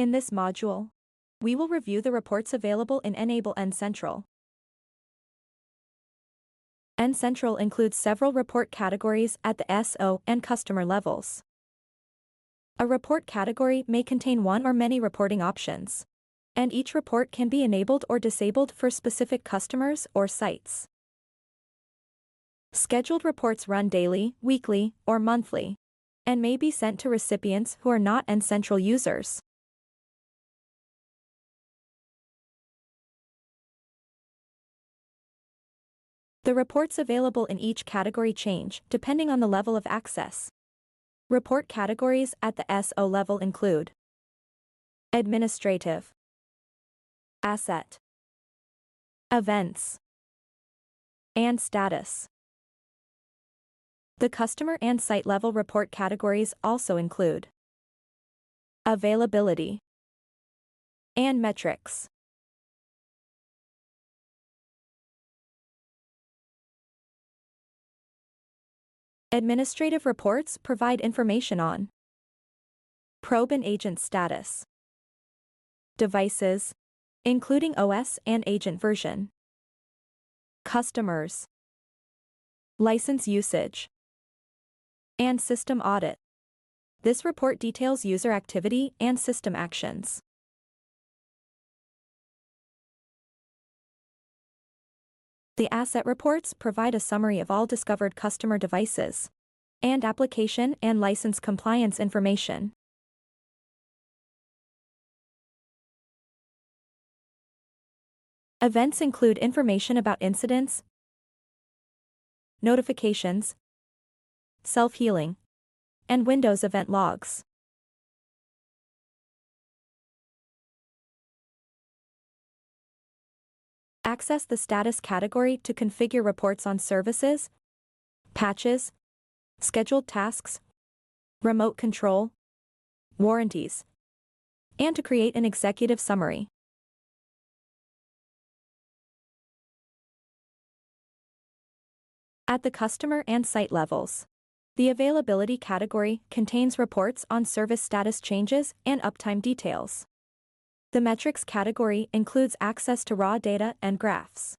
In this module, we will review the reports available in Enable N-Central. N-Central includes several report categories at the SO and customer levels. A report category may contain one or many reporting options, and each report can be enabled or disabled for specific customers or sites. Scheduled reports run daily, weekly, or monthly, and may be sent to recipients who are not N-Central users. The reports available in each category change depending on the level of access. Report categories at the SO level include Administrative, Asset, Events, and Status. The customer and site level report categories also include Availability and Metrics. Administrative reports provide information on probe and agent status, devices, including OS and agent version, customers, license usage, and system audit. This report details user activity and system actions. The asset reports provide a summary of all discovered customer devices and application and license compliance information. Events include information about incidents, notifications, self-healing, and Windows event logs. Access the status category to configure reports on services, patches, scheduled tasks, remote control, warranties, and to create an executive summary. At the customer and site levels, the availability category contains reports on service status changes and uptime details. The metrics category includes access to raw data and graphs.